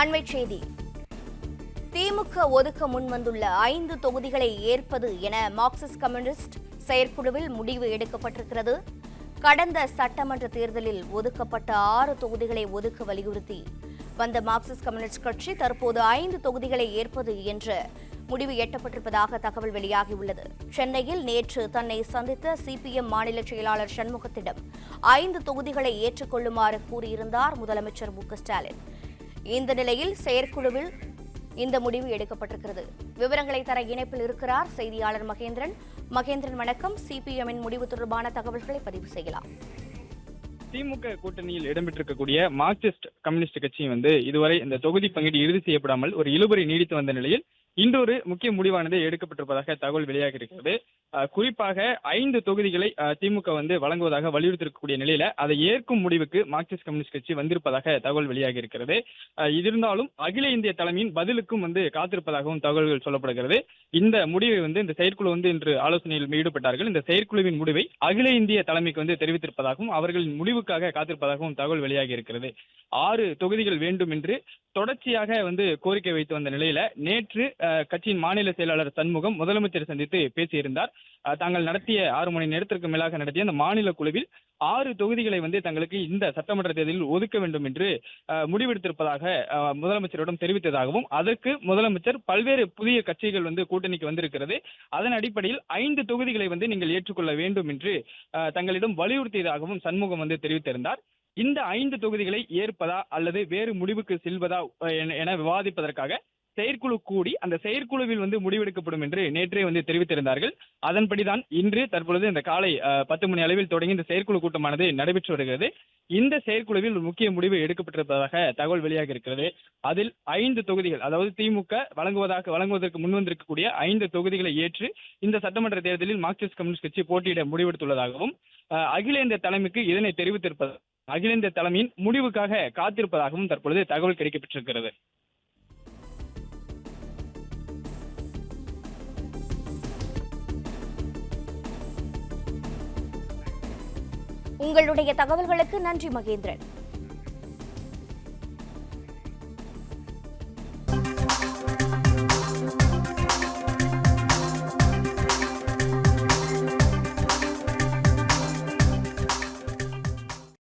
அண்மைச் செய்தி. திமுக ஒதுக்க முன்வந்துள்ள 5 தொகுதிகளை ஏற்பது என மார்க்சிஸ்ட் கம்யூனிஸ்ட் செயற்குழுவில் முடிவு எடுக்கப்பட்டிருக்கிறது. கடந்த சட்டமன்ற தேர்தலில் ஒதுக்கப்பட்ட 6 தொகுதிகளை ஒதுக்க வலியுறுத்தி வந்த மார்க்சிஸ்ட் கம்யூனிஸ்ட் கட்சி தற்போது 5 தொகுதிகளை ஏற்பது என்ற முடிவு எட்டப்பட்டிருப்பதாக தகவல் வெளியாகியுள்ளது. சென்னையில் நேற்று தன்னை சந்தித்த சிபிஎம் மாநில செயலாளர் சண்முகத்திடம் 5 தொகுதிகளை ஏற்றுக்கொள்ளுமாறு கூறியிருந்தார் முதலமைச்சர் மு.க.ஸ்டாலின். இந்த நிலையில் செயற்குழுவில் இந்த முடிவு எடுக்கப்பட்டிருக்கிறது. விவரங்களை தர இணைப்பில் இருக்கிறார் செய்தியாளர் மகேந்திரன். மகேந்திரன், வணக்கம். சிபிஎம்மின் முடிவு தொடர்பான தகவல்களை பதிவு செய்யலாம். திமுக கூட்டணியில் இடம்பெற்றிருக்கக்கூடிய மார்க்சிஸ்ட் கம்யூனிஸ்ட் கட்சி இதுவரை இந்த தொகுதி பங்கீடு இறுதி செய்யப்படாமல் ஒரு இழுபறி நீடித்து வந்த நிலையில் இன்றொரு முக்கிய முடிவானது எடுக்கப்பட்டிருப்பதாக தகவல் வெளியாக இருக்கிறது. குறிப்பாக 5 தொகுதிகளை திமுக வழங்குவதாக வலியுறுத்திருக்கக்கூடிய நிலையில அதை ஏற்கும் முடிவுக்கு மார்க்சிஸ்ட் கம்யூனிஸ்ட் கட்சி வந்திருப்பதாக தகவல் வெளியாக இருக்கிறது. இருந்தாலும் அகில இந்திய தலைமையின் பதிலுக்கும் காத்திருப்பதாகவும் தகவல்கள் சொல்லப்படுகிறது. இந்த முடிவை இந்த செயற்குழு இன்று ஆலோசனையில் ஈடுபட்டார்கள். இந்த செயற்குழுவின் முடிவை அகில இந்திய தலைமைக்கு தெரிவித்திருப்பதாகவும் அவர்களின் முடிவுக்காக காத்திருப்பதாகவும் தகவல் வெளியாக இருக்கிறது. 6 தொகுதிகள் வேண்டும் என்று தொடர்ச்சியாக கோரிக்கை வைத்து வந்த நிலையில நேற்று கட்சியின் மாநில செயலாளர் சண்முகம் முதலமைச்சர் சந்தித்து பேசியிருந்தார். தாங்கள் நடத்திய 6 மணி நேரத்திற்கு மேலாக நடத்திய அந்த மாநில குழுவில் 6 தொகுதிகளை தங்களுக்கு இந்த சட்டமன்ற தேர்தலில் ஒதுக்க வேண்டும் என்று முடிவெடுத்திருப்பதாக முதலமைச்சரிடம் தெரிவித்ததாகவும் அதற்கு முதலமைச்சர் பல்வேறு புதிய கட்சிகள் கூட்டணிக்கு வந்திருக்கிறது, அதன் அடிப்படையில் 5 தொகுதிகளை நீங்கள் ஏற்றுக்கொள்ள வேண்டும் என்று தங்களிடம் வலியுறுத்தியதாகவும் சண்முகம் தெரிவித்திருந்தார். இந்த 5 தொகுதிகளை ஏற்பதா அல்லது வேறு முடிவுக்கு செல்வதா என விவாதிப்பதற்காக செயற்குழு கூடி அந்த செயற்குழுவில் முடிவெடுக்கப்படும் என்று நேற்றே தெரிவித்திருந்தார்கள். அதன்படிதான் இன்று தற்பொழுது இந்த காலை 10 மணி அளவில் தொடங்கி இந்த செயற்குழு கூட்டமானது நடைபெற்று வருகிறது. இந்த செயற்குழுவில் ஒரு முக்கிய முடிவு எடுக்கப்பட்டிருப்பதாக தகவல் வெளியாக இருக்கிறது. அதில் 5 தொகுதிகள், அதாவது திமுக வழங்குவதற்கு முன்வந்திருக்கக்கூடிய 5 தொகுதிகளை ஏற்று இந்த சட்டமன்ற தேர்தலில் மார்க்சிஸ்ட் கம்யூனிஸ்ட் கட்சி போட்டியிட முடிவெடுத்துள்ளதாகவும் அகில இந்திய தலைமைக்கு இதனை தெரிவித்திருப்பது அகில இந்திய தலைமையின் முடிவுக்காக காத்திருப்பதாகவும் தற்பொழுது தகவல் கிடைக்கப்பட்டிருக்கிறது. உங்களுடைய தகவல்களுக்கு நன்றி மகேந்திரன்.